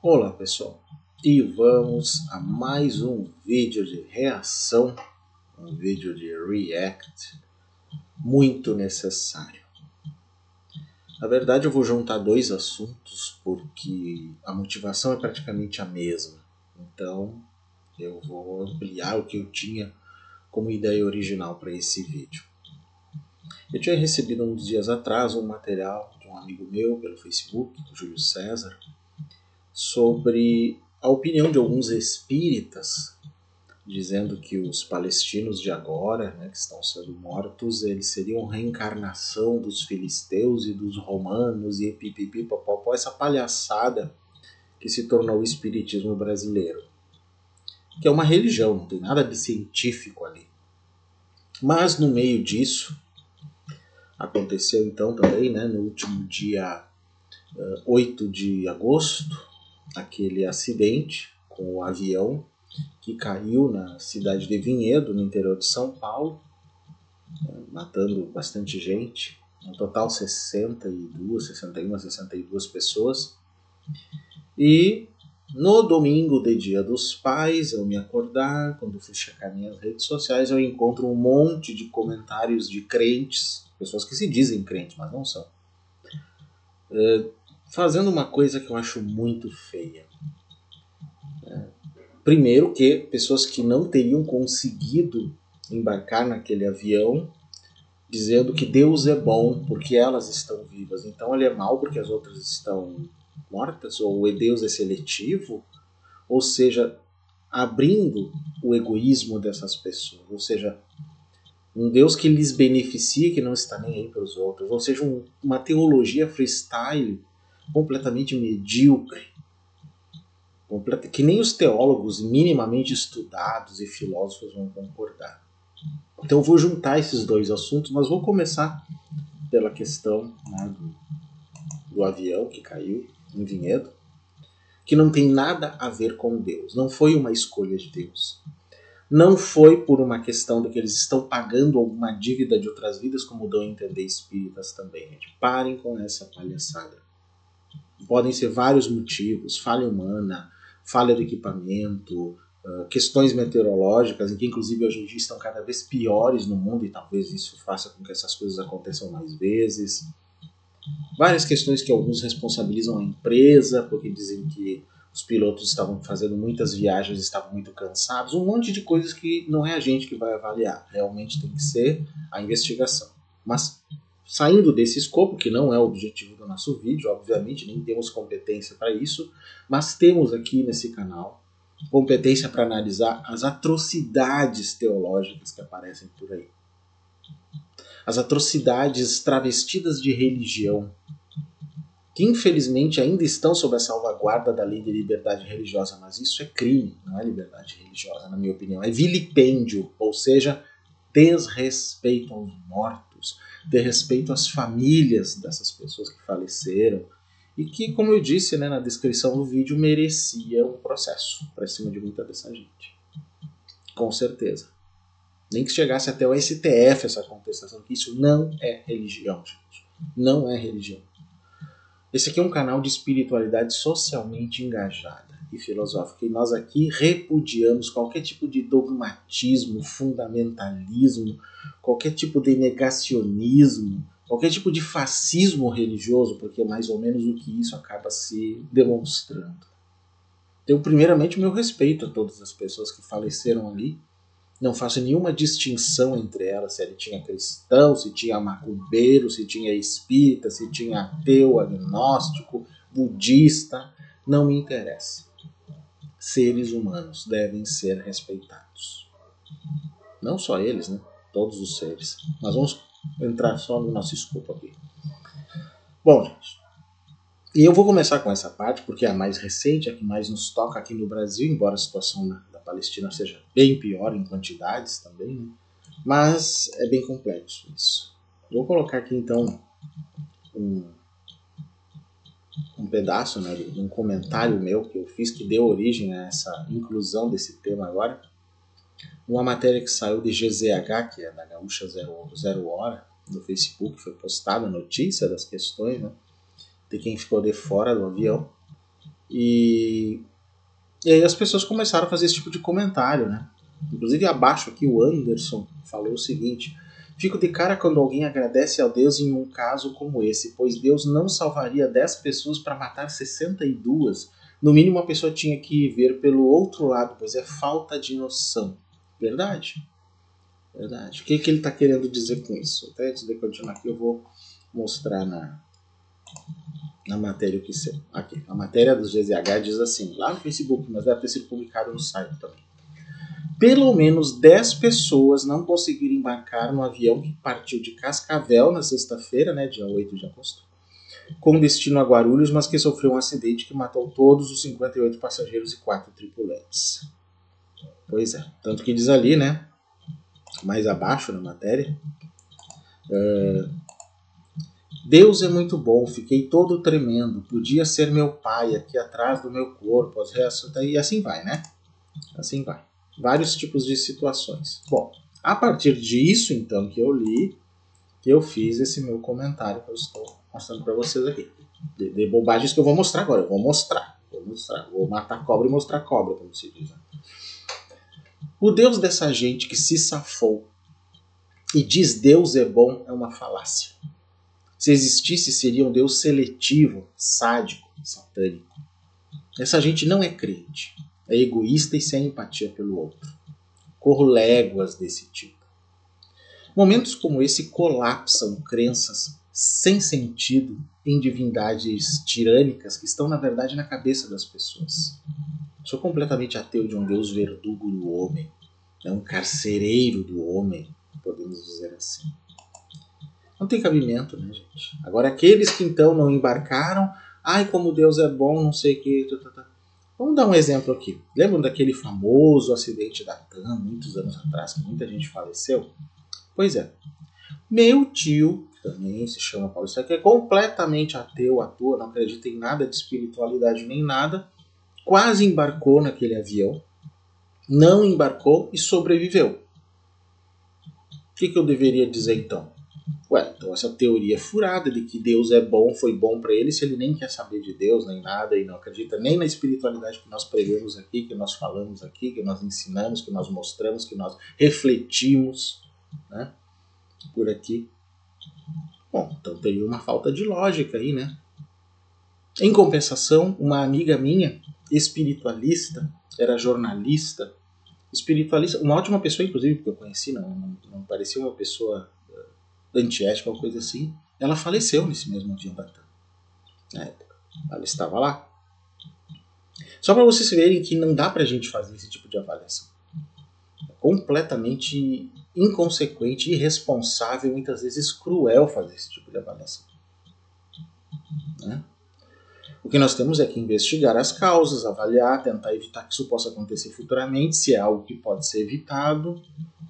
Olá pessoal, e vamos a mais um vídeo de reação, um vídeo de react muito necessário. Na verdade eu vou juntar dois assuntos porque a motivação é praticamente a mesma, então eu vou ampliar o que eu tinha como ideia original para esse vídeo. Eu tinha recebido uns dias atrás um material de um amigo meu pelo Facebook, do Júlio César, sobre a opinião de alguns espíritas, dizendo que os palestinos de agora, que estão sendo mortos, eles seriam reencarnação dos filisteus e dos romanos e pipipi, popopó, essa palhaçada que se tornou o espiritismo brasileiro, que é uma religião, não tem nada de científico ali. Mas no meio disso, aconteceu então também, no último dia 8 de agosto, aquele acidente com o avião que caiu na cidade de Vinhedo, no interior de São Paulo, matando bastante gente, no total 62 pessoas. E no domingo de Dia dos Pais, ao me acordar, quando fui checar minhas redes sociais, eu encontro um monte de comentários de crentes, pessoas que se dizem crentes, mas não são, fazendo uma coisa que eu acho muito feia. Primeiro que pessoas que não teriam conseguido embarcar naquele avião, dizendo que Deus é bom porque elas estão vivas, então ele é mau porque as outras estão mortas, ou Deus é seletivo, ou seja, abrindo o egoísmo dessas pessoas, ou seja, um Deus que lhes beneficia, que não está nem aí para os outros, ou seja, uma teologia freestyle completamente medíocre, que nem os teólogos minimamente estudados e filósofos vão concordar. Então eu vou juntar esses dois assuntos, mas vou começar pela questão do avião que caiu em Vinhedo, que não tem nada a ver com Deus, não foi uma escolha de Deus. Não foi por uma questão de que eles estão pagando alguma dívida de outras vidas, como dão a entender espíritas também. Gente. Parem com essa palhaçada. Podem ser vários motivos, falha humana, falha do equipamento, questões meteorológicas, em que inclusive hoje em dia estão cada vez piores no mundo e talvez isso faça com que essas coisas aconteçam mais vezes. Várias questões que alguns responsabilizam a empresa, porque dizem que os pilotos estavam fazendo muitas viagens e estavam muito cansados, um monte de coisas que não é a gente que vai avaliar, realmente tem que ser a investigação. Mas saindo desse escopo, que não é o objetivo do nosso vídeo, obviamente, nem temos competência para isso, mas temos aqui nesse canal competência para analisar as atrocidades teológicas que aparecem por aí. As atrocidades travestidas de religião, que infelizmente ainda estão sob a salvaguarda da lei de liberdade religiosa, mas isso é crime, não é liberdade religiosa, na minha opinião, é vilipêndio, ou seja, desrespeito aos mortos, desrespeito às famílias dessas pessoas que faleceram e que, como eu disse na descrição do vídeo, merecia um processo para cima de muita dessa gente. Com certeza. Nem que chegasse até o STF essa contestação, que isso não é religião, gente. Não é religião. Esse aqui é um canal de espiritualidade socialmente engajada e filosófica, e nós aqui repudiamos qualquer tipo de dogmatismo, fundamentalismo, qualquer tipo de negacionismo, qualquer tipo de fascismo religioso, porque é mais ou menos o que isso acaba se demonstrando. Então, primeiramente, o meu respeito a todas as pessoas que faleceram ali. Não faço nenhuma distinção entre elas, se ele tinha cristão, se tinha macumbeiro, se tinha espírita, se tinha ateu, agnóstico, budista, não me interessa. Seres humanos devem ser respeitados. Não só eles, todos os seres. Mas vamos entrar só no nosso escopo aqui. Bom, gente, e eu vou começar com essa parte, porque é a mais recente, a que mais nos toca aqui no Brasil, embora a situação da Palestina seja bem pior em quantidades também, mas é bem complexo isso. Vou colocar aqui então um pedaço de um comentário meu que eu fiz, que deu origem a essa inclusão desse tema agora. Uma matéria que saiu de GZH, que é da Gaúcha Zero Hora, no Facebook, foi postada a notícia das questões, de quem ficou de fora do avião. E aí as pessoas começaram a fazer esse tipo de comentário, né? Inclusive abaixo aqui o Anderson falou o seguinte: fico de cara quando alguém agradece a Deus em um caso como esse, pois Deus não salvaria 10 pessoas para matar 62. No mínimo a pessoa tinha que ver pelo outro lado, pois é falta de noção. Verdade. Verdade. O que ele está querendo dizer com isso? Até antes de continuar aqui eu vou mostrar na matéria o que ser. Aqui, a matéria do GZH diz assim, lá no Facebook, mas deve ter sido publicado no site também. Pelo menos 10 pessoas não conseguiram embarcar no avião que partiu de Cascavel na sexta-feira, né, dia 8 de agosto, com destino a Guarulhos, mas que sofreu um acidente que matou todos os 58 passageiros e 4 tripulantes. Pois é, tanto que diz ali, né, mais abaixo na matéria, Deus é muito bom, fiquei todo tremendo, podia ser meu pai aqui atrás do meu corpo, as reações, e assim vai, né? Assim vai. Vários tipos de situações. Bom, a partir disso, então, que eu li, eu fiz esse meu comentário que eu estou mostrando para vocês aqui. De bobagens que eu vou mostrar agora. Eu vou mostrar. Vou matar cobra e mostrar cobra, como se diz. O Deus dessa gente que se safou e diz Deus é bom é uma falácia. Se existisse, seria um Deus seletivo, sádico, satânico. Essa gente não é crente. É egoísta e sem empatia pelo outro. Corro léguas desse tipo. Momentos como esse colapsam crenças sem sentido em divindades tirânicas que estão, na verdade, na cabeça das pessoas. Sou completamente ateu de um Deus verdugo do homem, um carcereiro do homem, podemos dizer assim. Não tem cabimento, né, gente? Agora, aqueles que então não embarcaram, ai, como Deus é bom, não sei o que. Vamos dar um exemplo aqui. Lembram daquele famoso acidente da TAM, muitos anos atrás, que muita gente faleceu? Pois é. Meu tio, que também se chama Paulo Sérgio, que é completamente ateu, atua, não acredita em nada de espiritualidade nem nada, quase embarcou naquele avião, não embarcou e sobreviveu. O que eu deveria dizer então? Ué, então essa teoria furada de que Deus é bom, foi bom para ele, se ele nem quer saber de Deus, nem nada, e não acredita nem na espiritualidade que nós pregamos aqui, que nós falamos aqui, que nós ensinamos, que nós mostramos, que nós refletimos, né, por aqui. Bom, então teria uma falta de lógica aí, né? Em compensação, uma amiga minha, espiritualista, era jornalista, espiritualista, uma ótima pessoa, inclusive, porque eu conheci, não parecia uma pessoa antiética ou coisa assim, ela faleceu nesse mesmo avião da TAM. Na época. Ela estava lá. Só para vocês verem que não dá pra gente fazer esse tipo de avaliação. É completamente inconsequente, irresponsável, muitas vezes cruel fazer esse tipo de avaliação. Né? O que nós temos é que investigar as causas, avaliar, tentar evitar que isso possa acontecer futuramente, se é algo que pode ser evitado,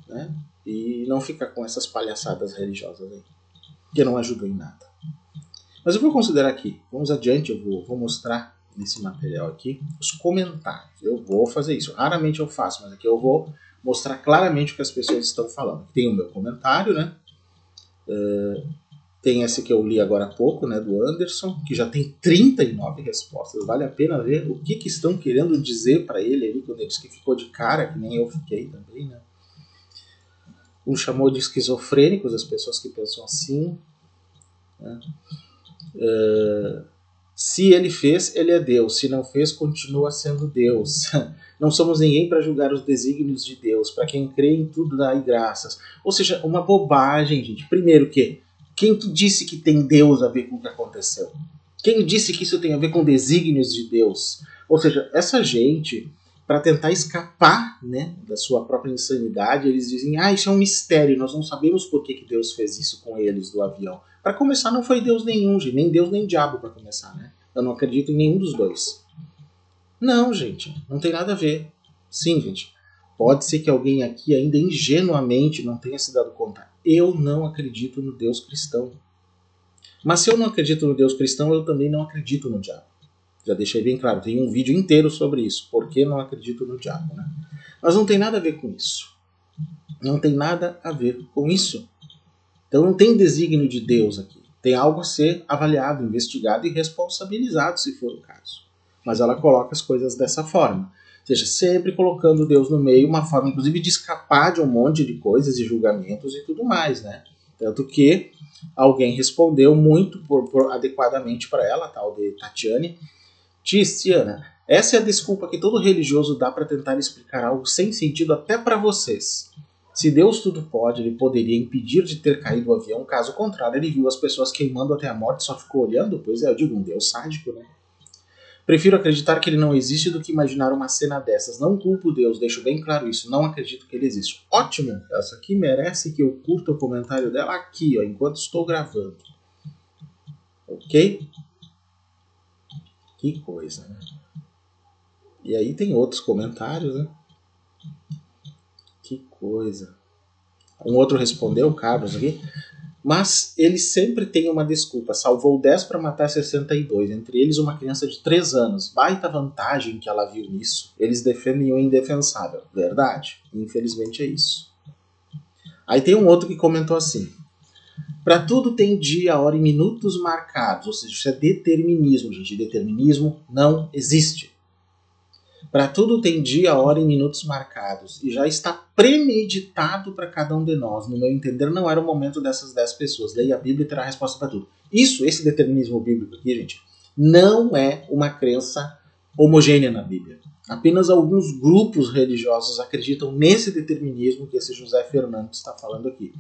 né? E não ficar com essas palhaçadas religiosas aí, que não ajudam em nada. Mas eu vou considerar aqui, vamos adiante, eu vou mostrar nesse material aqui os comentários. Eu vou fazer isso, raramente eu faço, mas aqui eu vou mostrar claramente o que as pessoas estão falando. Tem o meu comentário, né? Tem esse que eu li agora há pouco, né, do Anderson, que já tem 39 respostas. Vale a pena ver o que estão querendo dizer para ele ali, quando ele disse que ficou de cara, que nem eu fiquei também, né? Um chamou de esquizofrênicos as pessoas que pensam assim, né? Se ele fez, ele é Deus. Se não fez, continua sendo Deus. Não somos ninguém para julgar os desígnios de Deus. Para quem crê em tudo, dá graças. Ou seja, uma bobagem, gente. Primeiro que, quem que disse que tem Deus a ver com o que aconteceu? Quem disse que isso tem a ver com desígnios de Deus? Ou seja, essa gente, para tentar escapar, né, da sua própria insanidade, eles dizem, isso é um mistério, nós não sabemos por que Deus fez isso com eles do avião. Para começar, não foi Deus nenhum, gente, nem Deus nem diabo para começar, né? Eu não acredito em nenhum dos dois. Não, gente, não tem nada a ver. Sim, gente, pode ser que alguém aqui ainda ingenuamente não tenha se dado conta. Eu não acredito no Deus cristão. Mas se eu não acredito no Deus cristão, eu também não acredito no diabo. Já deixei bem claro, tem um vídeo inteiro sobre isso. Por que não acredito no diabo, né? Mas não tem nada a ver com isso. Não tem nada a ver com isso. Então não tem desígnio de Deus aqui. Tem algo a ser avaliado, investigado e responsabilizado, se for o caso. mas ela coloca as coisas dessa forma. Ou seja, sempre colocando Deus no meio, uma forma inclusive de escapar de um monte de coisas e julgamentos e tudo mais, né? Tanto que alguém respondeu muito adequadamente para ela, tal de Tatiane. Tiziana, essa é a desculpa que todo religioso dá para tentar explicar algo sem sentido até para vocês. Se Deus tudo pode, ele poderia impedir de ter caído o avião, caso contrário, ele viu as pessoas queimando até a morte e só ficou olhando? Pois é, eu digo, um Deus sádico, né? Prefiro acreditar que ele não existe do que imaginar uma cena dessas. Não culpo Deus, deixo bem claro isso. Não acredito que ele existe. Ótimo! Essa aqui merece que eu curta o comentário dela aqui, ó, enquanto estou gravando. Ok? Que coisa, né? E aí tem outros comentários, né? Que coisa. Um outro respondeu, o Carlos aqui. Mas ele sempre tem uma desculpa. Salvou 10 para matar 62, entre eles uma criança de 3 anos. Baita vantagem que ela viu nisso. Eles defendem o indefensável. Verdade. Infelizmente é isso. Aí tem um outro que comentou assim. Para tudo tem dia, hora e minutos marcados. Ou seja, isso é determinismo, gente. Determinismo não existe. Para tudo tem dia, hora e minutos marcados, e já está premeditado para cada um de nós. No meu entender, não era o momento dessas 10 pessoas. Leia a Bíblia e terá a resposta para tudo. Esse determinismo bíblico aqui, gente, não é uma crença homogênea na Bíblia. Apenas alguns grupos religiosos acreditam nesse determinismo que esse José Fernandes está falando aqui.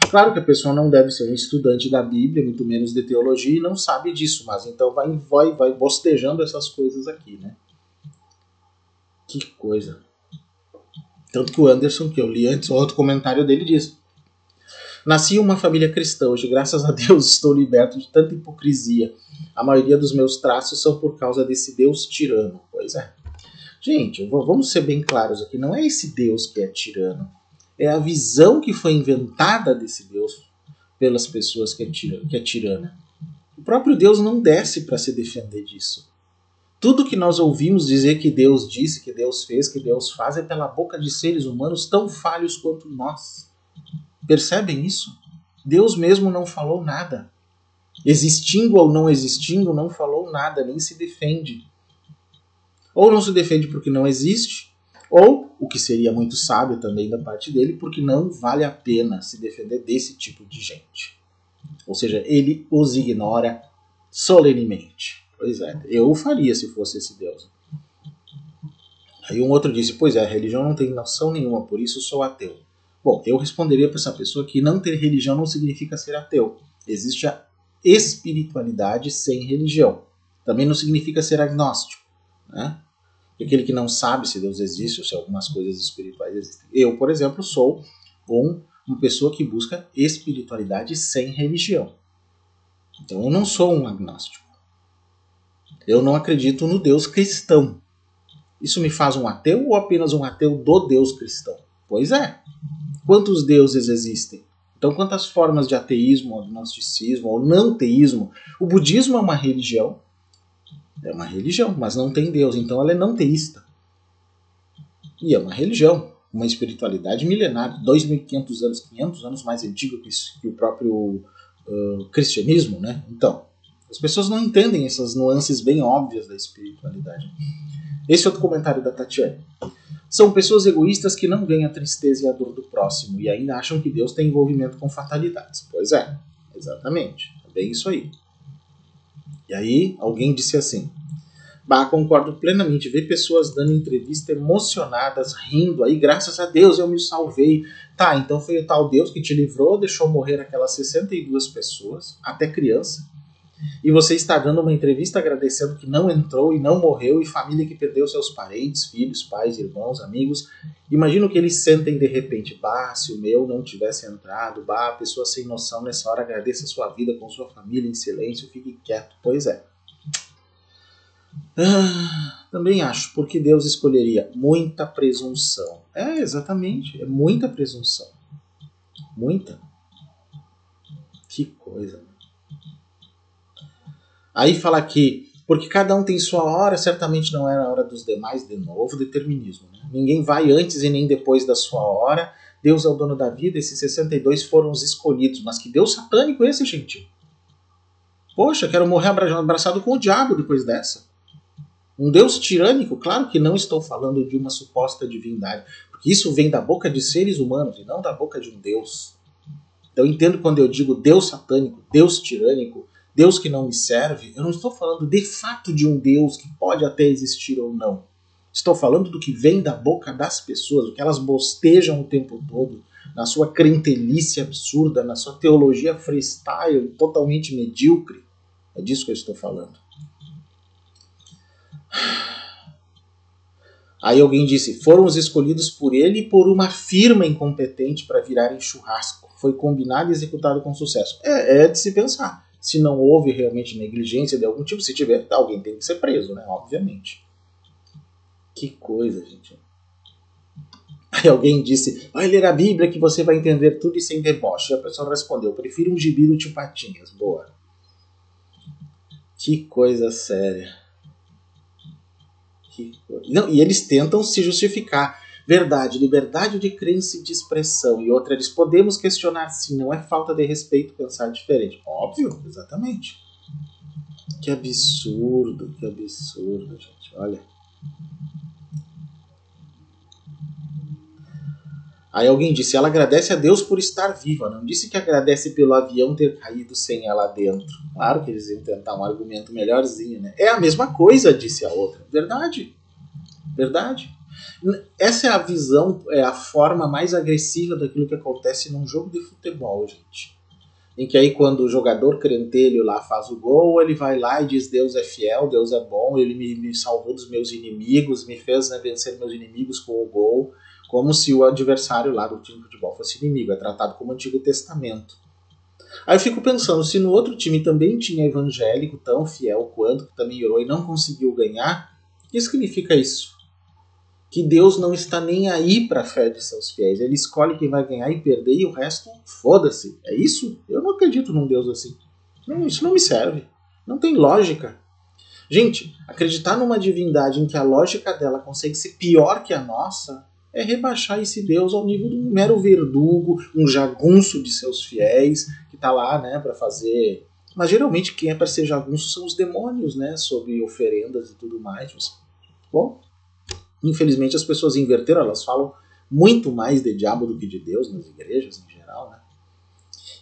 Claro que a pessoa não deve ser um estudante da Bíblia, muito menos de teologia, e não sabe disso, mas então vai bostejando essas coisas aqui, né? Que coisa. Tanto que o Anderson, que eu li antes, outro comentário dele diz: nasci em uma família cristã, hoje graças a Deus estou liberto de tanta hipocrisia. A maioria dos meus traços são por causa desse Deus tirano. Pois é. Gente, vamos ser bem claros aqui, não é esse Deus que é tirano. É a visão que foi inventada desse Deus pelas pessoas que é tirana. O próprio Deus não desce para se defender disso. Tudo que nós ouvimos dizer que Deus disse, que Deus fez, que Deus faz, é pela boca de seres humanos tão falhos quanto nós. Percebem isso? Deus mesmo não falou nada. Existindo ou não existindo, não falou nada, nem se defende. Ou não se defende porque não existe, ou, o que seria muito sábio também da parte dele, porque não vale a pena se defender desse tipo de gente. Ou seja, ele os ignora solenemente. Pois é, eu o faria se fosse esse Deus. Aí um outro disse, pois é, a religião não tem noção nenhuma, por isso sou ateu. Bom, eu responderia para essa pessoa que não ter religião não significa ser ateu. Existe a espiritualidade sem religião. Também não significa ser agnóstico, né? Aquele que não sabe se Deus existe ou se algumas coisas espirituais existem. Eu, por exemplo, sou uma pessoa que busca espiritualidade sem religião. Então eu não sou um agnóstico. Eu não acredito no Deus cristão. Isso me faz um ateu ou apenas um ateu do Deus cristão? Pois é. Quantos deuses existem? Então, quantas formas de ateísmo, agnosticismo ou não teísmo? O budismo é uma religião. É uma religião, mas não tem Deus. Então, ela é não teísta. E é uma religião. Uma espiritualidade milenar. 2.500 anos, 500 anos mais antigo que o próprio cristianismo, né? Então, as pessoas não entendem essas nuances bem óbvias da espiritualidade. Esse é outro comentário da Tatiane. São pessoas egoístas que não veem a tristeza e a dor do próximo e ainda acham que Deus tem envolvimento com fatalidades. Pois é, exatamente. É bem isso aí. E aí, alguém disse assim: bah, concordo plenamente. Ver pessoas dando entrevista emocionadas, rindo. Aí, graças a Deus, eu me salvei. Tá, então foi o tal Deus que te livrou, deixou morrer aquelas 62 pessoas, até criança. E você está dando uma entrevista agradecendo que não entrou e não morreu, e família que perdeu seus parentes, filhos, pais, irmãos, amigos. Imagina o que eles sentem de repente. Bah, se o meu não tivesse entrado, bah, a pessoa sem noção nessa hora agradeça a sua vida com sua família em silêncio, fique quieto. Pois é. Também acho, porque Deus escolheria muita presunção. É, exatamente, é muita presunção. Muita. Que coisa. Aí fala que, porque cada um tem sua hora, certamente não era a hora dos demais, de novo, determinismo. Né? Ninguém vai antes e nem depois da sua hora. Deus é o dono da vida, esses 62 foram os escolhidos. Mas que Deus satânico esse, gente? Poxa, quero morrer abraçado com o diabo depois dessa. Um Deus tirânico? Claro que não estou falando de uma suposta divindade, porque isso vem da boca de seres humanos e não da boca de um Deus. Então eu entendo quando eu digo Deus satânico, Deus tirânico, Deus que não me serve, eu não estou falando de fato de um Deus que pode até existir ou não. Estou falando do que vem da boca das pessoas, o que elas bostejam o tempo todo, na sua crentelice absurda, na sua teologia freestyle, totalmente medíocre. É disso que eu estou falando. Aí alguém disse, foram os escolhidos por ele e por uma firma incompetente para virarem churrasco. Foi combinado e executado com sucesso. É de se pensar. Se não houve realmente negligência de algum tipo, se tiver, alguém tem que ser preso, né? Obviamente. Que coisa, gente. Aí alguém disse, vai ler a Bíblia que você vai entender tudo e sem deboche. E a pessoa respondeu, prefiro um gibi do Tio Patinhas. Boa. Que coisa séria. Não, e eles tentam se justificar. Verdade, liberdade de crença e de expressão. E outra, eles podemos questionar sim, não é falta de respeito pensar diferente. Óbvio, exatamente. Que absurdo, gente. Olha. Aí alguém disse, ela agradece a Deus por estar viva. Não disse que agradece pelo avião ter caído sem ela dentro. Claro que eles iam tentar um argumento melhorzinho, né? É a mesma coisa, disse a outra. Verdade. Verdade. Essa é a visão, é a forma mais agressiva daquilo que acontece num jogo de futebol, gente. Em que aí quando o jogador crentelho lá faz o gol, ele vai lá e diz Deus é fiel, Deus é bom, ele me salvou dos meus inimigos, me fez, né, vencer meus inimigos com o gol, como se o adversário lá do time de futebol fosse inimigo, é tratado como Antigo Testamento. Aí eu fico pensando, se no outro time também tinha evangélico tão fiel quanto, que também orou e não conseguiu ganhar, o que significa isso? Que Deus não está nem aí para a fé de seus fiéis. Ele escolhe quem vai ganhar e perder e o resto, foda-se. É isso? Eu não acredito num Deus assim. Não, isso não me serve. Não tem lógica. Gente, acreditar numa divindade em que a lógica dela consegue ser pior que a nossa é rebaixar esse Deus ao nível de um mero verdugo, um jagunço de seus fiéis, que está lá, né, para fazer... Mas geralmente quem é para ser jagunço são os demônios, né, sob oferendas e tudo mais. Bom... Infelizmente as pessoas inverteram, elas falam muito mais de diabo do que de Deus nas igrejas em geral, né?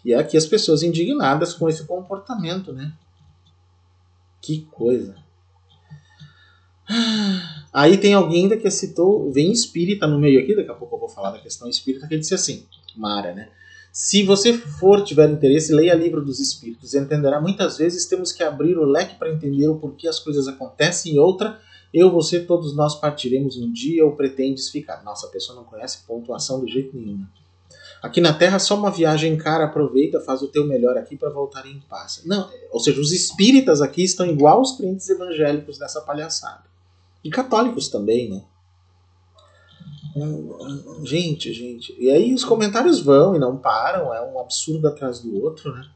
E é aqui as pessoas indignadas com esse comportamento, né? Que coisa. Aí tem alguém ainda que citou, vem espírita no meio aqui, daqui a pouco eu vou falar da questão espírita, que disse assim, Mara, né? Se você tiver interesse, leia livro dos espíritos e entenderá. Muitas vezes temos que abrir o leque para entender o porquê as coisas acontecem e outra... Eu, você, todos nós partiremos um dia ou pretendes ficar. Nossa, a pessoa não conhece pontuação de jeito nenhum. Aqui na Terra, só uma viagem cara, aproveita, faz o teu melhor aqui para voltar em paz. Não, ou seja, os espíritas aqui estão igual aos crentes evangélicos dessa palhaçada. E católicos também, né? Gente. E aí os comentários vão e não param, é um absurdo atrás do outro, né?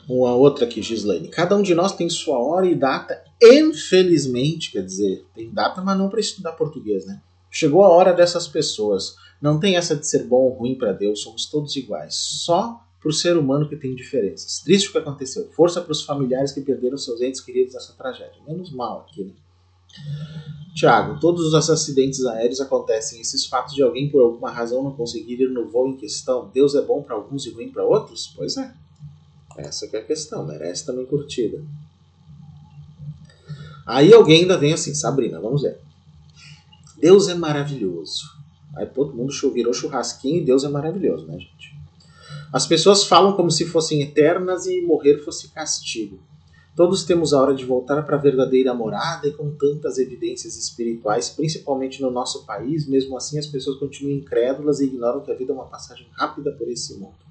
Uma outra aqui, Gislaine. Cada um de nós tem sua hora e data, infelizmente, quer dizer, tem data, mas não para estudar português, né? Chegou a hora dessas pessoas. Não tem essa de ser bom ou ruim para Deus, somos todos iguais. Só por ser humano que tem diferenças. Triste o que aconteceu. Força para os familiares que perderam seus entes queridos nessa tragédia. Menos mal aqui, né? Tiago, todos os acidentes aéreos acontecem. Esses fatos de alguém por alguma razão não conseguir ir no voo em questão. Deus é bom para alguns e ruim para outros? Pois é. Essa que é a questão, merece também curtida. Aí alguém ainda vem assim, Sabrina, vamos ver. Deus é maravilhoso. Aí todo mundo virou churrasquinho e Deus é maravilhoso, né, gente? As pessoas falam como se fossem eternas e morrer fosse castigo. Todos temos a hora de voltar para a verdadeira morada e com tantas evidências espirituais, principalmente no nosso país, mesmo assim as pessoas continuam incrédulas e ignoram que a vida é uma passagem rápida por esse mundo.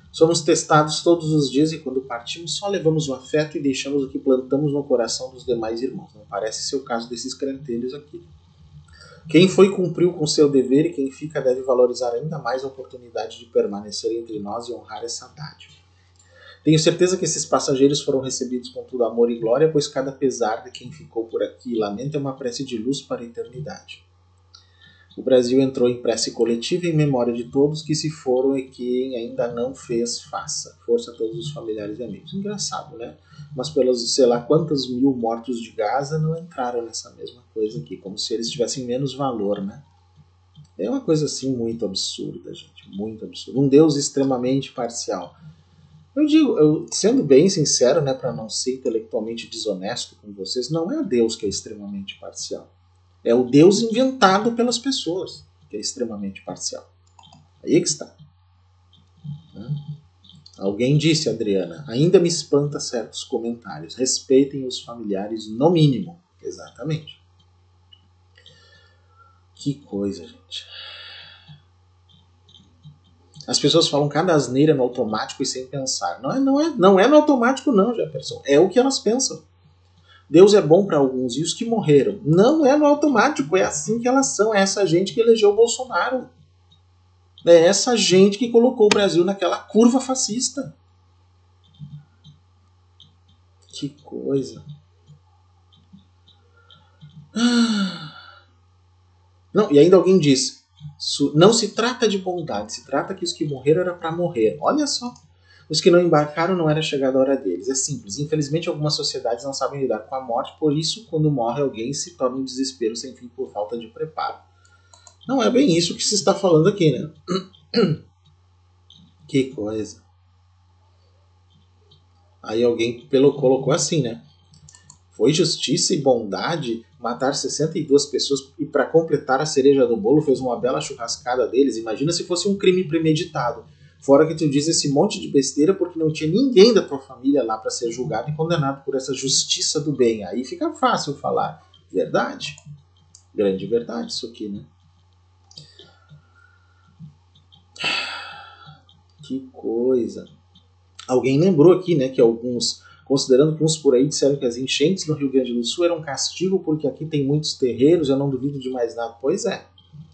Somos testados todos os dias e quando partimos só levamos o afeto e deixamos o que plantamos no coração dos demais irmãos. Não parece ser o caso desses crentelhos aqui. Quem foi cumpriu com seu dever e quem fica deve valorizar ainda mais a oportunidade de permanecer entre nós e honrar essa dádiva. Tenho certeza que esses passageiros foram recebidos com todo amor e glória, pois cada pesar de quem ficou por aqui e lamenta é uma prece de luz para a eternidade. O Brasil entrou em prece coletiva em memória de todos que se foram e quem ainda não fez, faça. Força a todos os familiares e amigos. Engraçado, né? Mas pelos, sei lá, quantos mil mortos de Gaza não entraram nessa mesma coisa aqui, como se eles tivessem menos valor, né? É uma coisa assim muito absurda, gente. Muito absurda. Um Deus extremamente parcial. Eu digo, sendo bem sincero, né, para não ser intelectualmente desonesto com vocês, não é Deus que é extremamente parcial. É o Deus inventado pelas pessoas, que é extremamente parcial. Aí é que está. Alguém disse, Adriana, ainda me espanta certos comentários. Respeitem os familiares no mínimo. Exatamente. Que coisa, gente. As pessoas falam cada asneira no automático e sem pensar. Não é no automático não, Jefferson. É o que elas pensam. Deus é bom para alguns e os que morreram. Não é no automático, é assim que elas são. É essa gente que elegeu o Bolsonaro. É essa gente que colocou o Brasil naquela curva fascista. Que coisa. Não, e ainda alguém disse, não se trata de bondade, se trata que os que morreram era para morrer. Olha só. Os que não embarcaram não era chegada a hora deles. É simples. Infelizmente, algumas sociedades não sabem lidar com a morte, por isso, quando morre alguém, se torna um desespero sem fim por falta de preparo. Não é bem isso que se está falando aqui, né? Que coisa. Aí alguém colocou assim, né? Foi justiça e bondade matar 62 pessoas e para completar a cereja do bolo fez uma bela churrascada deles. Imagina se fosse um crime premeditado. Fora que tu diz esse monte de besteira porque não tinha ninguém da tua família lá para ser julgado e condenado por essa justiça do bem. Aí fica fácil falar. Verdade. Grande verdade isso aqui, né? Que coisa. Alguém lembrou aqui, né, que alguns, considerando que uns por aí disseram que as enchentes no Rio Grande do Sul eram um castigo porque aqui tem muitos terreiros, eu não duvido de mais nada. Pois é,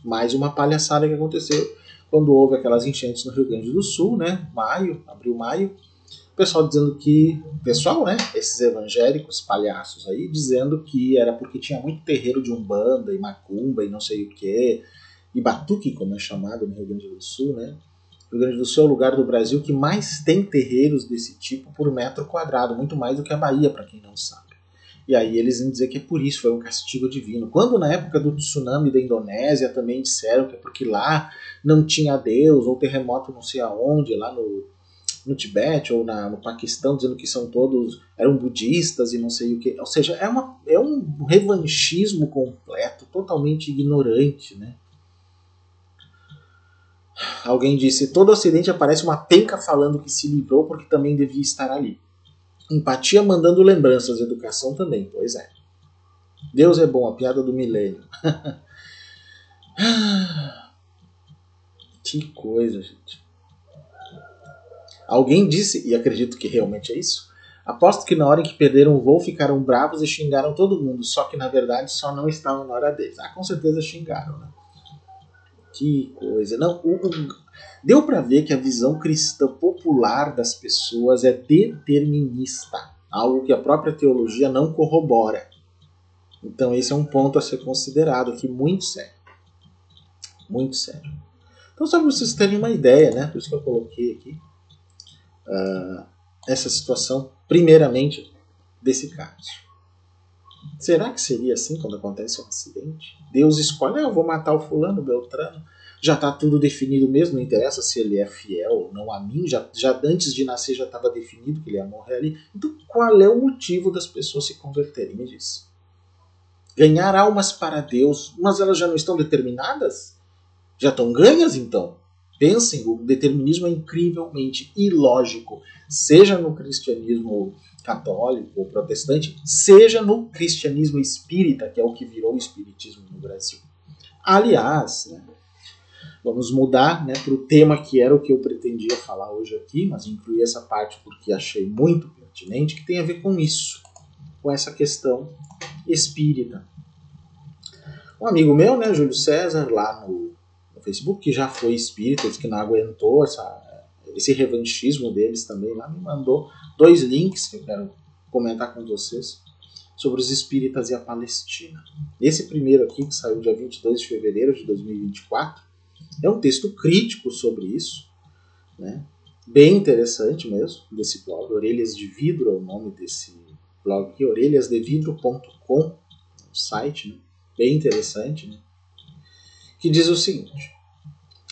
mais uma palhaçada que aconteceu quando houve aquelas enchentes no Rio Grande do Sul, né, abril, maio, o pessoal dizendo que, né, esses evangélicos palhaços aí, dizendo que era porque tinha muito terreiro de umbanda e macumba e não sei o que, e batuque, como é chamado no Rio Grande do Sul, né. O Rio Grande do Sul é o lugar do Brasil que mais tem terreiros desse tipo por metro quadrado, muito mais do que a Bahia, para quem não sabe. E aí eles vão dizer que é por isso, foi um castigo divino. Quando na época do tsunami da Indonésia também disseram que é porque lá não tinha Deus, ou terremoto não sei aonde, lá no Tibete ou no Paquistão, dizendo que são todos, eram budistas e não sei o que. Ou seja, é um revanchismo completo, totalmente ignorante, né? Alguém disse, todo ocidente aparece uma penca falando que se livrou porque também devia estar ali. Empatia mandando lembranças, educação também, pois é. Deus é bom, a piada do milênio. Que coisa, gente. Alguém disse, e acredito que realmente é isso, aposto que na hora em que perderam o voo ficaram bravos e xingaram todo mundo, só que na verdade só não estavam na hora deles. Ah, com certeza xingaram, né? Que coisa. Não, deu para ver que a visão cristã popular das pessoas é determinista, algo que a própria teologia não corrobora. Então esse é um ponto a ser considerado aqui muito sério. Muito sério. Então só para vocês terem uma ideia, né? Por isso que eu coloquei aqui essa situação, primeiramente, desse caso. Será que seria assim quando acontece um acidente? Deus escolhe, eu vou matar o fulano, o Beltrano. Já está tudo definido mesmo, não interessa se ele é fiel ou não a mim, já antes de nascer já estava definido que ele ia morrer ali. Então qual é o motivo das pessoas se converterem? Me diz. Ganhar almas para Deus, mas elas já não estão determinadas? Já estão ganhas então? Pensem, o determinismo é incrivelmente ilógico, seja no cristianismo católico ou protestante, seja no cristianismo espírita, que é o que virou o espiritismo no Brasil. Aliás, né, vamos mudar, né, para o tema que era o que eu pretendia falar hoje aqui, mas incluí essa parte porque achei muito pertinente, que tem a ver com isso, com essa questão espírita. Um amigo meu, né, Júlio César, lá no Facebook, que já foi espírita, que não aguentou esse revanchismo deles também lá, me mandou 2 links que eu quero comentar com vocês sobre os espíritas e a Palestina. Esse primeiro aqui, que saiu dia 22 de fevereiro de 2024, é um texto crítico sobre isso, né? Bem interessante mesmo, desse blog. Orelhas de Vidro é o nome desse blog aqui, orelhasdevidro.com, o site, né? Bem interessante, né? Que diz o seguinte: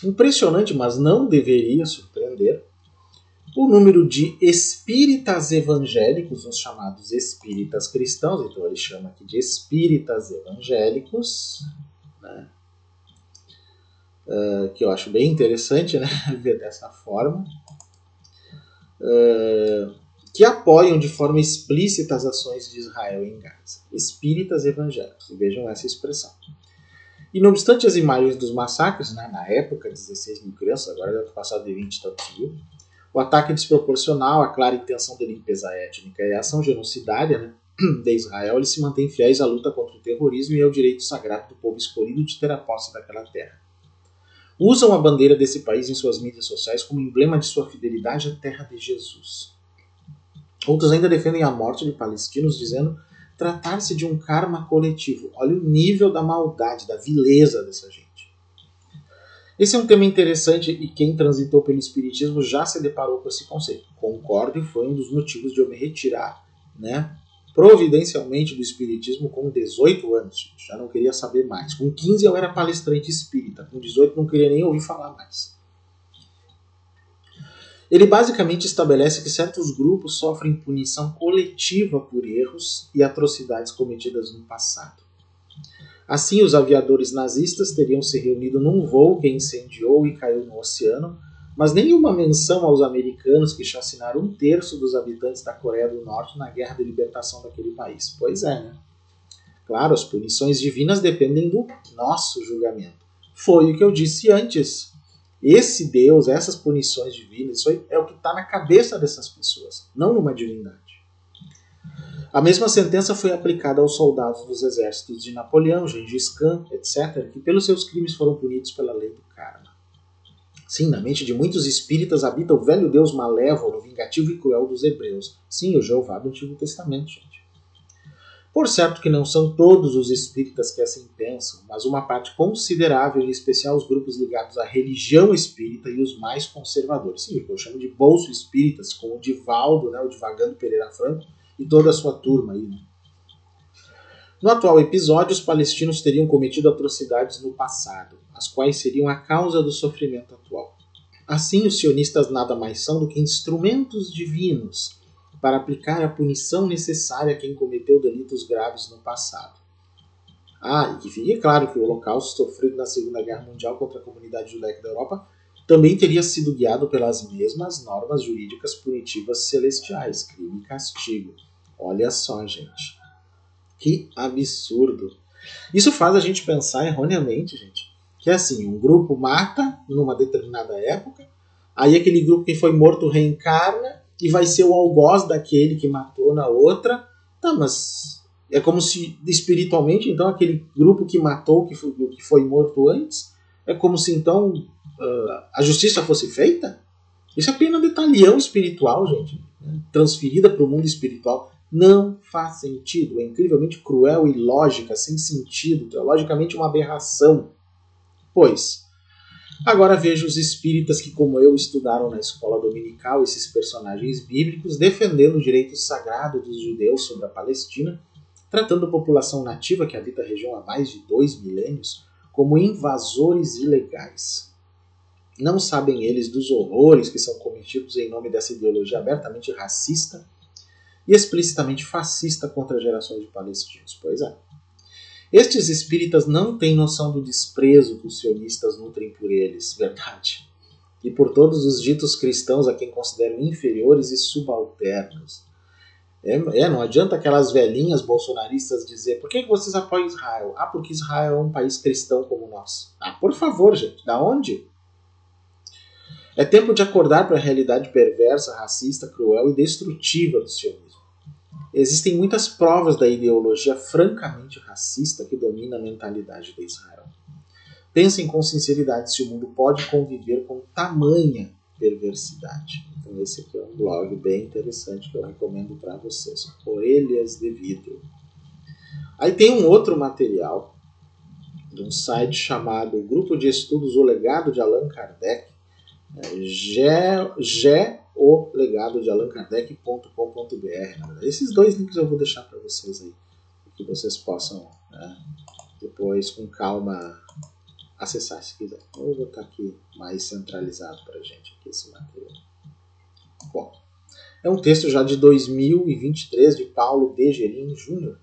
impressionante, mas não deveria surpreender, o número de espíritas evangélicos, os chamados espíritas cristãos, então ele chama aqui de espíritas evangélicos, né? Que eu acho bem interessante, né? Ver dessa forma, que apoiam de forma explícita as ações de Israel em Gaza. Espíritas evangélicos, vejam essa expressão. E não obstante as imagens dos massacres, né, na época, 16 mil crianças, agora deve ter passado de 20 e tantos mil, o ataque desproporcional, a clara intenção de limpeza étnica e a ação genocidária, né, de Israel, eles se mantêm fiéis à luta contra o terrorismo e ao direito sagrado do povo escolhido de ter a posse daquela terra. Usam a bandeira desse país em suas mídias sociais como emblema de sua fidelidade à terra de Jesus. Outros ainda defendem a morte de palestinos, dizendo tratar-se de um karma coletivo. Olha o nível da maldade, da vileza dessa gente. Esse é um tema interessante e quem transitou pelo espiritismo já se deparou com esse conceito. Concordo, e foi um dos motivos de eu me retirar, né, providencialmente do espiritismo com 18 anos. Já não queria saber mais. Com 15 eu era palestrante espírita. Com 18 não queria nem ouvir falar mais. Ele basicamente estabelece que certos grupos sofrem punição coletiva por erros e atrocidades cometidas no passado. Assim, os aviadores nazistas teriam se reunido num voo que incendiou e caiu no oceano, mas nenhuma menção aos americanos que chacinaram 1/3 dos habitantes da Coreia do Norte na guerra de libertação daquele país. Pois é, né? Claro, as punições divinas dependem do nosso julgamento. Foi o que eu disse antes. Esse Deus, essas punições divinas, isso aí é o que está na cabeça dessas pessoas, não numa divindade. A mesma sentença foi aplicada aos soldados dos exércitos de Napoleão, Gengis Khan, etc., que pelos seus crimes foram punidos pela lei do karma. Sim, na mente de muitos espíritas habita o velho Deus malévolo, vingativo e cruel dos hebreus. Sim, o Jeová do Antigo Testamento, gente. Por certo que não são todos os espíritas que assim pensam, mas uma parte considerável, em especial os grupos ligados à religião espírita e os mais conservadores. Sim, eu chamo de bolso espíritas, com o Divaldo, né, o Divagando Pereira Franco, e toda a sua turma aí. Né? No atual episódio, os palestinos teriam cometido atrocidades no passado, as quais seriam a causa do sofrimento atual. Assim, os sionistas nada mais são do que instrumentos divinos para aplicar a punição necessária a quem cometeu delitos graves no passado. E que fique claro que o holocausto sofrido na Segunda Guerra Mundial contra a comunidade judaica da Europa também teria sido guiado pelas mesmas normas jurídicas punitivas celestiais, crime e castigo. Olha só, gente. Que absurdo. Isso faz a gente pensar erroneamente, gente, que é assim, um grupo mata numa determinada época, aí aquele grupo que foi morto reencarna e vai ser o algoz daquele que matou na outra. Tá, mas é como se espiritualmente, então, aquele grupo que matou, que foi morto antes, é como se então a justiça fosse feita? Isso é pena de talião espiritual, gente, né? Transferida para o mundo espiritual. Não faz sentido, é incrivelmente cruel e ilógica, sem sentido, teologicamente uma aberração. Pois, agora vejo os espíritas que, como eu, estudaram na escola dominical esses personagens bíblicos, defendendo o direito sagrado dos judeus sobre a Palestina, tratando a população nativa que habita a região há mais de 2 milênios como invasores ilegais. Não sabem eles dos horrores que são cometidos em nome dessa ideologia abertamente racista e explicitamente fascista contra gerações de palestinos. Pois é. Estes espíritas não têm noção do desprezo que os sionistas nutrem por eles, verdade? E por todos os ditos cristãos a quem consideram inferiores e subalternos. Não adianta aquelas velhinhas bolsonaristas dizer por que vocês apoiam Israel? Porque Israel é um país cristão como nós. Por favor, gente, da onde? É tempo de acordar para a realidade perversa, racista, cruel e destrutiva do sionismo. Existem muitas provas da ideologia francamente racista que domina a mentalidade de Israel. Pensem com sinceridade se o mundo pode conviver com tamanha perversidade. Então esse aqui é um blog bem interessante que eu recomendo para vocês. Orelhas de Vidro. Aí tem um outro material de um site chamado Grupo de Estudos O Legado de Allan Kardec, geolegadodeallan-kardec.com.br. Esses dois links eu vou deixar para vocês aí, que vocês possam, né, depois com calma acessar se quiser. Eu vou botar aqui mais centralizado para a gente aqui esse material. Bom, é um texto já de 2023 de Paulo D. Gerim Jr.,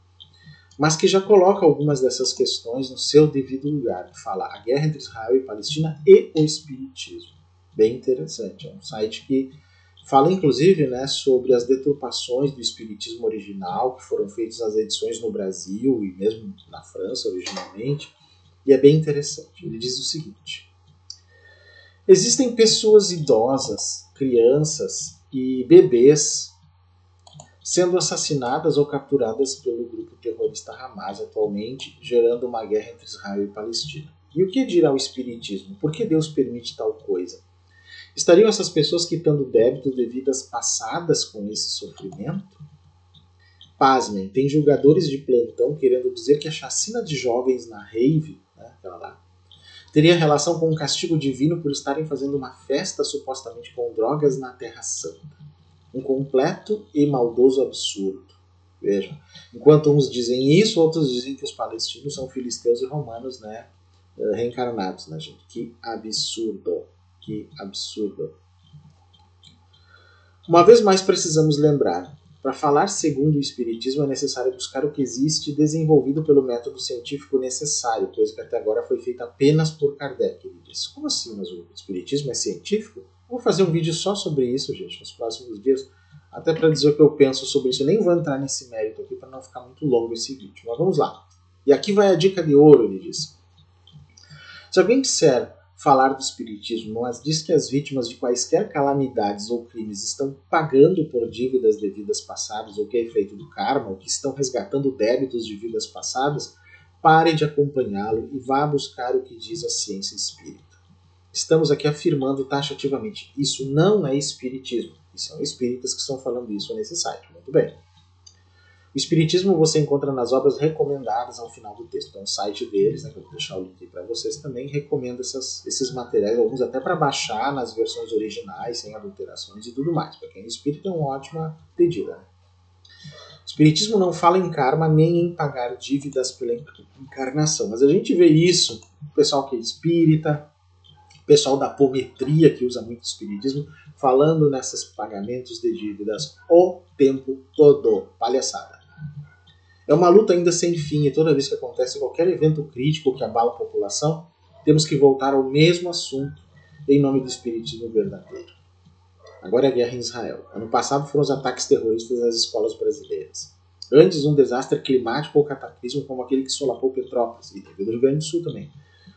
mas que já coloca algumas dessas questões no seu devido lugar. Fala a guerra entre Israel e Palestina e o Espiritismo. Bem interessante. É um site que fala, inclusive, né, sobre as deturpações do Espiritismo original, que foram feitas nas edições no Brasil e mesmo na França originalmente. E é bem interessante. Ele diz o seguinte: existem pessoas idosas, crianças e bebês sendo assassinadas ou capturadas pelo grupo terrorista Hamas atualmente, gerando uma guerra entre Israel e Palestina. E o que dirá o Espiritismo? Por que Deus permite tal coisa? Estariam essas pessoas quitando débitos de vidas passadas com esse sofrimento? Pasmem, tem julgadores de plantão querendo dizer que a chacina de jovens na rave, né, aquela lá, teria relação com um castigo divino por estarem fazendo uma festa supostamente com drogas na Terra Santa. Um completo e maldoso absurdo. Vejam, enquanto uns dizem isso, outros dizem que os palestinos são filisteus e romanos, né, reencarnados, né, gente? Que absurdo, que absurdo. Uma vez mais precisamos lembrar, para falar segundo o Espiritismo é necessário buscar o que existe desenvolvido pelo método científico necessário, coisa que até agora foi feita apenas por Kardec. Ele disse: como assim, mas o Espiritismo é científico? Vou fazer um vídeo só sobre isso, gente, nos próximos dias, até para dizer o que eu penso sobre isso. Eu nem vou entrar nesse mérito aqui para não ficar muito longo esse vídeo, mas vamos lá. E aqui vai a dica de ouro, ele diz. Se alguém disser falar do Espiritismo, mas diz que as vítimas de quaisquer calamidades ou crimes estão pagando por dívidas de vidas passadas, ou que é efeito do karma, ou que estão resgatando débitos de vidas passadas, pare de acompanhá-lo e vá buscar o que diz a ciência espírita. Estamos aqui afirmando taxativamente, isso não é espiritismo. E são espíritas que estão falando isso nesse site. Muito bem. O Espiritismo você encontra nas obras recomendadas ao final do texto. Então, o site deles, né, que eu vou deixar o link para vocês também, recomenda esses materiais, alguns até para baixar nas versões originais, sem adulterações e tudo mais. Para quem é espírita, é uma ótima pedida. Né? O Espiritismo não fala em karma nem em pagar dívidas pela encarnação. Mas a gente vê isso, o pessoal que é espírita, o pessoal da apometria, que usa muito o Espiritismo, falando nesses pagamentos de dívidas o tempo todo. Palhaçada. É uma luta ainda sem fim e toda vez que acontece qualquer evento crítico que abala a população, temos que voltar ao mesmo assunto em nome do Espiritismo verdadeiro. Agora é a guerra em Israel. Ano passado foram os ataques terroristas às escolas brasileiras. Antes, um desastre climático ou cataclismo como aquele que solapou Petrópolis, e teve do Rio Grande do Sul também.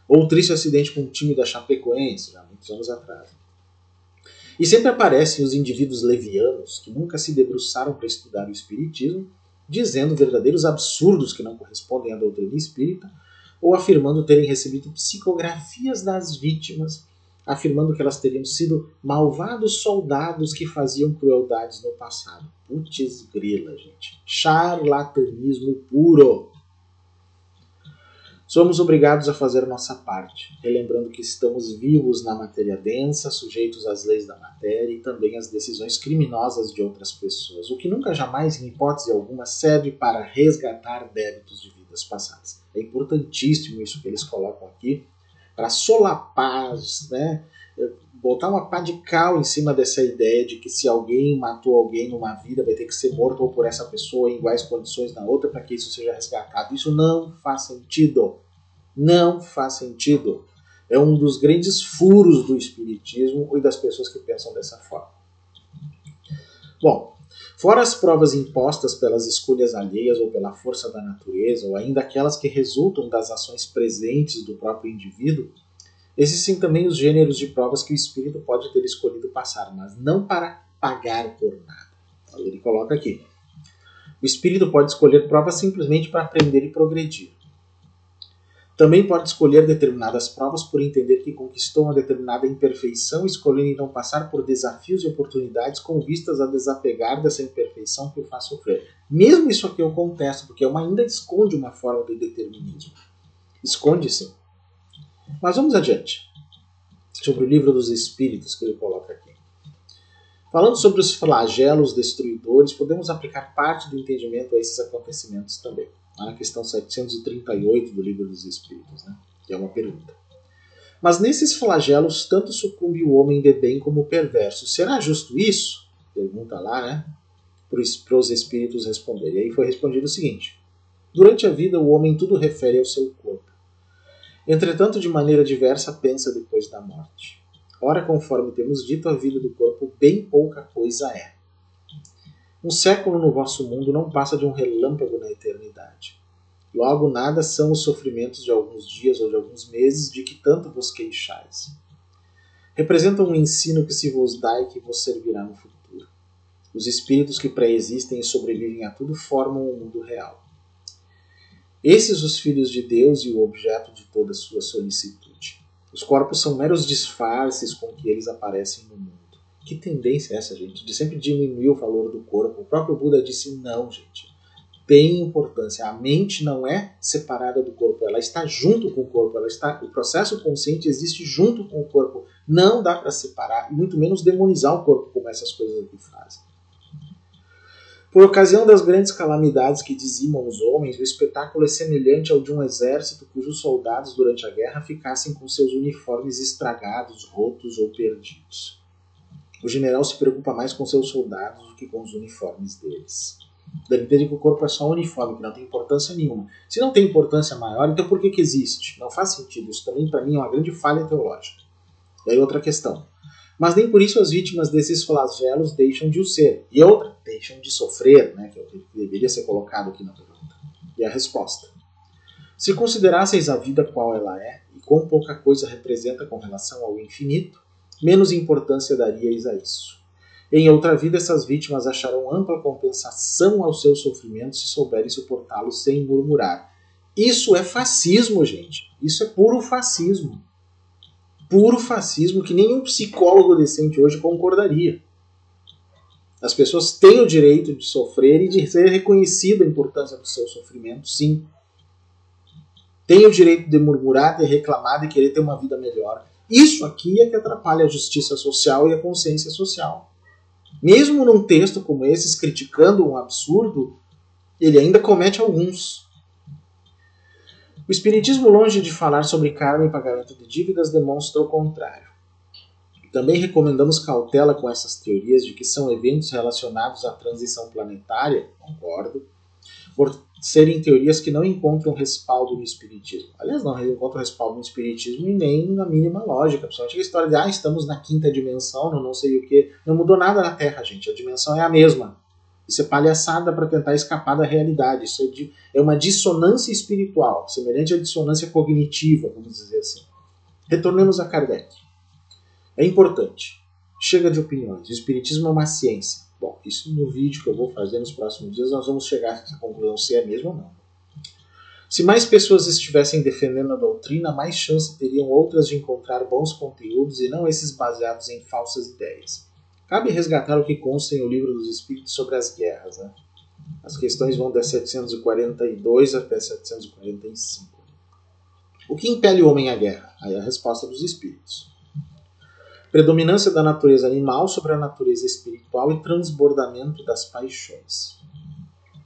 Ou um triste acidente com um time da Chapecoense, já muitos anos atrás. E sempre aparecem os indivíduos levianos que nunca se debruçaram para estudar o Espiritismo, dizendo verdadeiros absurdos que não correspondem à doutrina espírita, ou afirmando terem recebido psicografias das vítimas, afirmando que elas teriam sido malvados soldados que faziam crueldades no passado. Putz grila, gente. Charlatanismo puro. Somos obrigados a fazer nossa parte, relembrando que estamos vivos na matéria densa, sujeitos às leis da matéria e também às decisões criminosas de outras pessoas, o que nunca jamais, em hipótese alguma, serve para resgatar débitos de vidas passadas. É importantíssimo isso que eles colocam aqui, para solapar, né, botar uma pá de cal em cima dessa ideia de que se alguém matou alguém numa vida, vai ter que ser morto ou por essa pessoa em iguais condições na outra para que isso seja resgatado. Isso não faz sentido. Não faz sentido. É um dos grandes furos do Espiritismo e das pessoas que pensam dessa forma. Bom, fora as provas impostas pelas escolhas alheias ou pela força da natureza, ou ainda aquelas que resultam das ações presentes do próprio indivíduo, existem também os gêneros de provas que o espírito pode ter escolhido passar, mas não para pagar por nada. Ele coloca aqui. O espírito pode escolher provas simplesmente para aprender e progredir. Também pode escolher determinadas provas por entender que conquistou uma determinada imperfeição, escolhendo então passar por desafios e oportunidades com vistas a desapegar dessa imperfeição que o faz sofrer. Mesmo isso aqui eu contesto, porque ainda esconde uma forma de determinismo. Esconde sim. Mas vamos adiante. Sobre o livro dos Espíritos que ele coloca aqui. Falando sobre os flagelos destruidores, podemos aplicar parte do entendimento a esses acontecimentos também. Lá na questão 738 do livro dos Espíritos, né? Que é uma pergunta. Mas nesses flagelos tanto sucumbe o homem de bem como o perverso. Será justo isso? Pergunta lá, né? Para os espíritos responderem. E aí foi respondido o seguinte. Durante a vida o homem tudo refere ao seu corpo. Entretanto, de maneira diversa, pensa depois da morte. Ora, conforme temos dito, a vida do corpo bem pouca coisa é. Um século no vosso mundo não passa de um relâmpago na eternidade. Logo, nada são os sofrimentos de alguns dias ou de alguns meses de que tanto vos queixais. Representam um ensino que se vos dá e que vos servirá no futuro. Os espíritos que pré-existem e sobrevivem a tudo formam o mundo real. Esses os filhos de Deus e o objeto de toda sua solicitude. Os corpos são meros disfarces com que eles aparecem no mundo. Que tendência é essa, gente? De sempre diminuir o valor do corpo. O próprio Buda disse, não, gente. Tem importância. A mente não é separada do corpo. Ela está junto com o corpo. O processo consciente existe junto com o corpo. Não dá para separar, muito menos demonizar o corpo, como essas coisas aqui fazem. Por ocasião das grandes calamidades que dizimam os homens, o espetáculo é semelhante ao de um exército cujos soldados durante a guerra ficassem com seus uniformes estragados, rotos ou perdidos. O general se preocupa mais com seus soldados do que com os uniformes deles. Deve entender que o corpo é só um uniforme, que não tem importância nenhuma. Se não tem importância maior, então por que existe? Não faz sentido. Isso também, para mim, é uma grande falha teológica. E aí outra questão. Mas nem por isso as vítimas desses flagelos deixam de o ser. E outra, deixam de sofrer, né, que é o que deveria ser colocado aqui na pergunta. E a resposta. Se considerasseis a vida qual ela é, e quão pouca coisa representa com relação ao infinito, menos importância daríeis a isso. Em outra vida, essas vítimas acharão ampla compensação aos seus sofrimentos se souberem suportá-los sem murmurar. Isso é fascismo, gente. Isso é puro fascismo. Puro fascismo que nenhum psicólogo decente hoje concordaria. As pessoas têm o direito de sofrer e de ser reconhecida a importância do seu sofrimento, sim. Têm o direito de murmurar, de reclamar, de querer ter uma vida melhor. Isso aqui é que atrapalha a justiça social e a consciência social. Mesmo num texto como esse, criticando um absurdo, ele ainda comete alguns. O Espiritismo, longe de falar sobre karma e pagamento de dívidas, demonstra o contrário. Também recomendamos cautela com essas teorias de que são eventos relacionados à transição planetária, concordo, por serem teorias que não encontram respaldo no Espiritismo. Aliás, não encontram respaldo no Espiritismo e nem na mínima lógica. Principalmente a história de, estamos na quinta dimensão, não sei o que. Não mudou nada na Terra, gente. A dimensão é a mesma. Isso é palhaçada para tentar escapar da realidade. Isso é uma dissonância espiritual, semelhante à dissonância cognitiva, vamos dizer assim. Retornemos a Kardec. É importante. Chega de opiniões. O Espiritismo é uma ciência. Bom, isso no vídeo que eu vou fazer nos próximos dias nós vamos chegar a essa conclusão se é mesmo ou não. Se mais pessoas estivessem defendendo a doutrina, mais chance teriam outras de encontrar bons conteúdos e não esses baseados em falsas ideias. Cabe resgatar o que consta em O Livro dos Espíritos sobre as guerras. Né? As questões vão de 742 até 745. O que impele o homem à guerra? Aí a resposta dos Espíritos. Predominância da natureza animal sobre a natureza espiritual e transbordamento das paixões.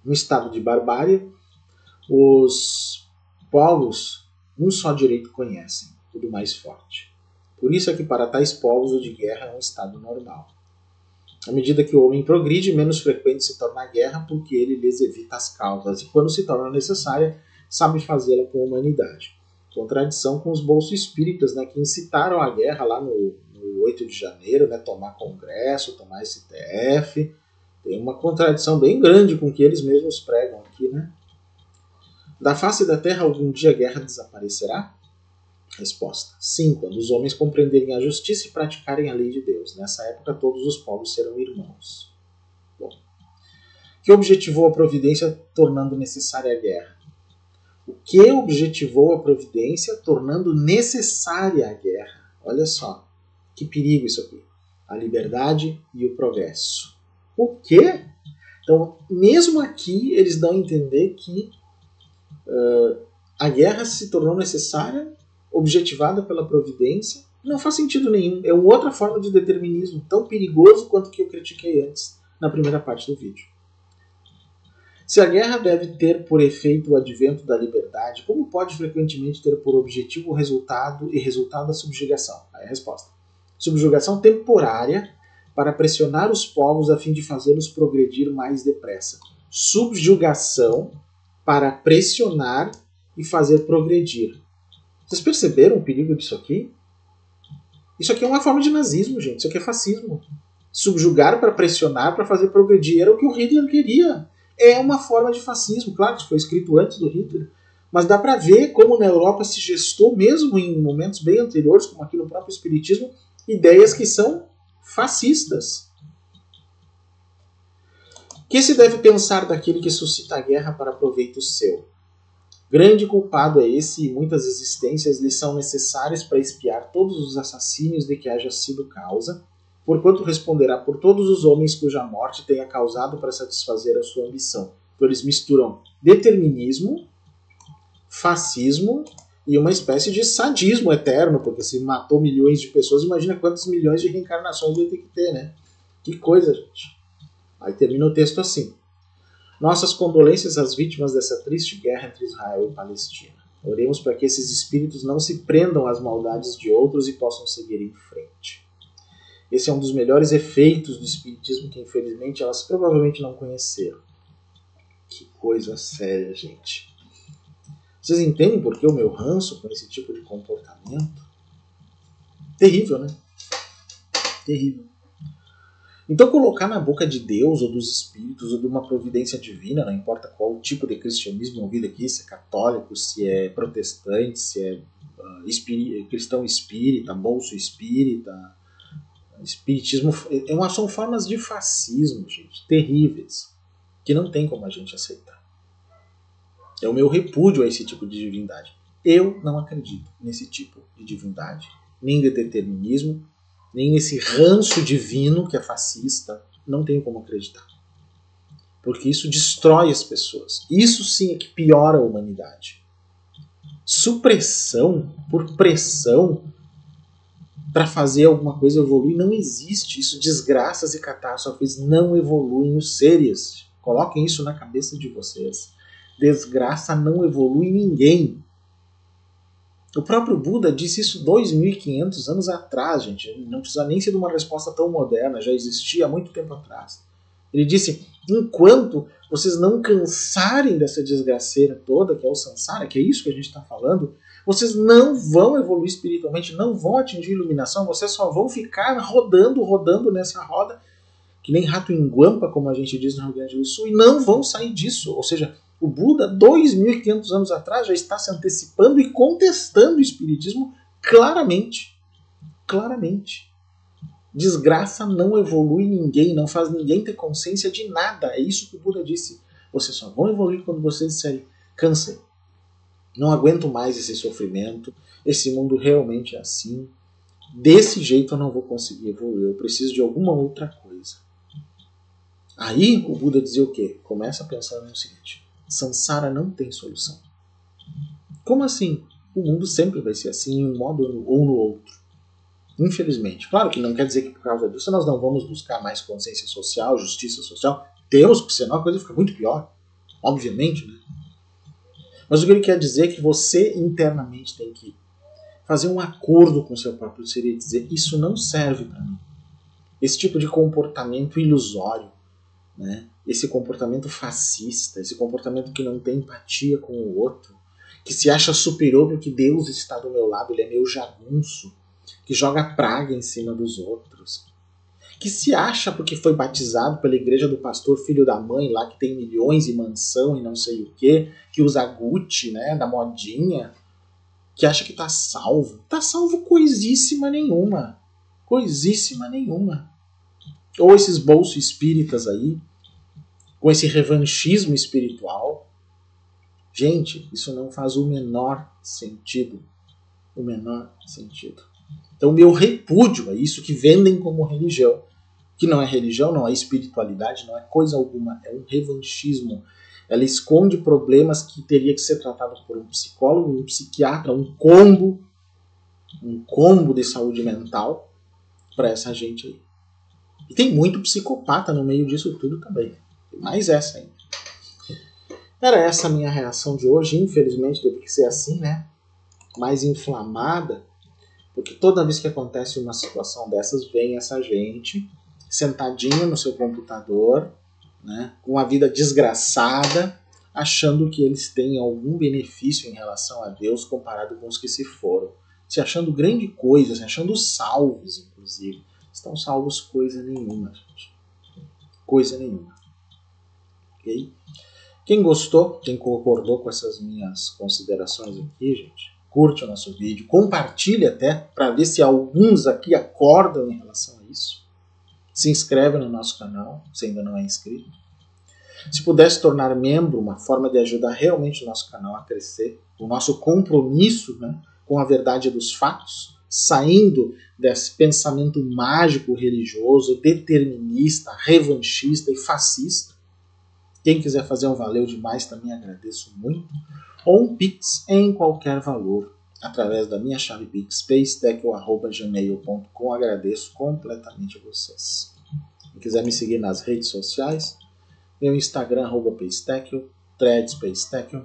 No estado de barbárie, os povos um só direito conhecem, o do mais forte. Por isso é que para tais povos o de guerra é um estado normal. À medida que o homem progride, menos frequente se torna a guerra porque ele lhes evita as causas e quando se torna necessária, sabe fazê-la com humanidade. Contradição com os bolsos espíritas, né, que incitaram a guerra lá no 8 de janeiro, né, tomar congresso, tomar STF. Tem uma contradição bem grande com o que eles mesmos pregam aqui, né? Da face da terra algum dia a guerra desaparecerá? Resposta. Sim, quando os homens compreenderem a justiça e praticarem a lei de Deus. Nessa época todos os povos serão irmãos. Bom. Que objetivou a providência tornando necessária a guerra? O que objetivou a providência tornando necessária a guerra? Olha só. Que perigo isso aqui. A liberdade e o progresso. O quê? Então, mesmo aqui, eles dão a entender que a guerra se tornou necessária, objetivada pela providência. Não faz sentido nenhum. É uma outra forma de determinismo, tão perigoso quanto que eu critiquei antes, na primeira parte do vídeo. Se a guerra deve ter por efeito o advento da liberdade, como pode frequentemente ter por objetivo o resultado da subjugação? Aí a resposta. Subjugação temporária para pressionar os povos a fim de fazê-los progredir mais depressa. Subjugação para pressionar e fazer progredir. Vocês perceberam o perigo disso aqui? Isso aqui é uma forma de nazismo, gente. Isso aqui é fascismo. Subjugar para pressionar, para fazer progredir. Era o que o Hitler queria. É uma forma de fascismo. Claro que isso foi escrito antes do Hitler. Mas dá para ver como na Europa se gestou, mesmo em momentos bem anteriores, como aqui no próprio Espiritismo, ideias que são fascistas. Que se deve pensar daquele que suscita a guerra para proveito seu? Grande culpado é esse, e muitas existências lhe são necessárias para expiar todos os assassínios de que haja sido causa, porquanto responderá por todos os homens cuja morte tenha causado para satisfazer a sua ambição. Então eles misturam determinismo, fascismo e uma espécie de sadismo eterno, porque se matou milhões de pessoas, imagina quantos milhões de reencarnações vai ter que ter, né? Que coisa, gente. Aí termina o texto assim. Nossas condolências às vítimas dessa triste guerra entre Israel e Palestina. Oremos para que esses espíritos não se prendam às maldades de outros e possam seguir em frente. Esse é um dos melhores efeitos do espiritismo que, infelizmente, elas provavelmente não conheceram. Que coisa séria, gente. Vocês entendem por que o meu ranço com esse tipo de comportamento? Terrível, né? Terrível. Então colocar na boca de Deus, ou dos espíritos, ou de uma providência divina, não importa qual tipo de cristianismo ouvido aqui, se é católico, se é protestante, se é cristão espírita, bolso espírita, espiritismo, são formas de fascismo, gente, terríveis, que não tem como a gente aceitar. É o meu repúdio a esse tipo de divindade. Eu não acredito nesse tipo de divindade, nem de determinismo, nem nesse ranço divino que é fascista. Não tenho como acreditar. Porque isso destrói as pessoas. Isso sim é que piora a humanidade. Supressão por pressão para fazer alguma coisa evoluir não existe. Isso, desgraças e catástrofes não evoluem os seres. Coloquem isso na cabeça de vocês. Desgraça não evolui ninguém. O próprio Buda disse isso 2.500 anos atrás, gente. Não precisa nem ser de uma resposta tão moderna, já existia há muito tempo atrás. Ele disse, enquanto vocês não cansarem dessa desgraceira toda, que é o samsara, que é isso que a gente está falando, vocês não vão evoluir espiritualmente, não vão atingir iluminação, vocês só vão ficar rodando nessa roda, que nem rato em guampa, como a gente diz no Rio Grande do Sul, e não vão sair disso. Ou seja, o Buda, 2.500 anos atrás, já está se antecipando e contestando o espiritismo claramente. Claramente. Desgraça não evolui ninguém, não faz ninguém ter consciência de nada. É isso que o Buda disse. Vocês só vão evoluir quando vocês disserem, cansei. Não aguento mais esse sofrimento. Esse mundo realmente é assim. Desse jeito eu não vou conseguir evoluir. Eu preciso de alguma outra coisa. Aí o Buda dizia o quê? Começa a pensar no seguinte. Samsara não tem solução. Como assim? O mundo sempre vai ser assim, em um modo ou no outro. Infelizmente. Claro que não quer dizer que por causa disso nós não vamos buscar mais consciência social, justiça social. Temos, porque senão a coisa fica muito pior. Obviamente, né? Mas o que ele quer dizer é que você internamente tem que fazer um acordo com o seu próprio ser e dizer, isso não serve para mim. Esse tipo de comportamento ilusório, né? Esse comportamento fascista, esse comportamento que não tem empatia com o outro, que se acha superior porque Deus está do meu lado, ele é meu jagunço, que joga praga em cima dos outros, que se acha porque foi batizado pela igreja do pastor filho da mãe lá, que tem milhões e mansão e não sei o que usa Gucci, né, da modinha, que acha que tá salvo. Tá salvo coisíssima nenhuma. Coisíssima nenhuma. Ou esses bolsos espíritas aí, com esse revanchismo espiritual. Gente, isso não faz o menor sentido. O menor sentido. Então, meu repúdio a isso que vendem como religião que não é religião, não é espiritualidade, não é coisa alguma, é um revanchismo. Ela esconde problemas que teria que ser tratado por um psicólogo, um psiquiatra, um combo de saúde mental para essa gente aí. E tem muito psicopata no meio disso tudo também. Tem mais essa ainda. Era essa a minha reação de hoje. Infelizmente teve que ser assim, né? Mais inflamada. Porque toda vez que acontece uma situação dessas, vem essa gente sentadinha no seu computador, né, com a vida desgraçada, achando que eles têm algum benefício em relação a Deus comparado com os que se foram. Se achando grande coisa, se achando salvos, inclusive. Estão salvos coisa nenhuma, gente. Coisa nenhuma. Ok? Quem gostou, quem concordou com essas minhas considerações aqui, gente, curte o nosso vídeo, compartilhe até, para ver se alguns aqui acordam em relação a isso. Se inscreve no nosso canal, se ainda não é inscrito. Se puder se tornar membro, uma forma de ajudar realmente o nosso canal a crescer, o nosso compromisso, né, com a verdade dos fatos, saindo desse pensamento mágico religioso, determinista, revanchista e fascista. Quem quiser fazer um valeu demais também agradeço muito. Ou um Pix em qualquer valor, através da minha chave Pix, paystack@gmail.com. Agradeço completamente a vocês. Quem quiser me seguir nas redes sociais, meu Instagram, @paystack, Threads Paystack,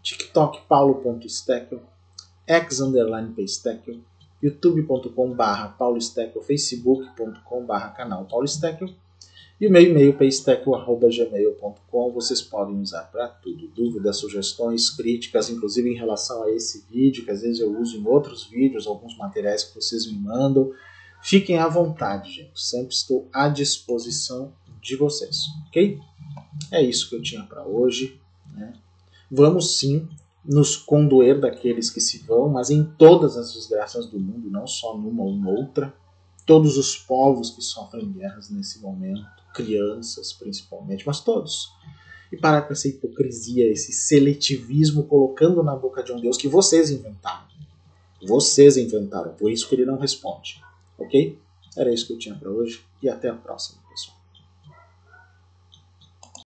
TikTok, paulo.stack, x_paystack, youtube.com/paulostack, facebook.com/canal paulostack. E o meu e-mail, paystack@gmail.com, vocês podem usar para tudo. Dúvidas, sugestões, críticas, inclusive em relação a esse vídeo, que às vezes eu uso em outros vídeos, alguns materiais que vocês me mandam. Fiquem à vontade, gente. Sempre estou à disposição de vocês, ok? É isso que eu tinha para hoje, né? Vamos sim nos condoer daqueles que se vão, mas em todas as desgraças do mundo, não só numa ou noutra. Todos os povos que sofrem guerras nesse momento, crianças principalmente, mas todos. E parar com essa hipocrisia, esse seletivismo, colocando na boca de um Deus que vocês inventaram. Vocês inventaram, por isso que ele não responde. Ok? Era isso que eu tinha para hoje e até a próxima, pessoal.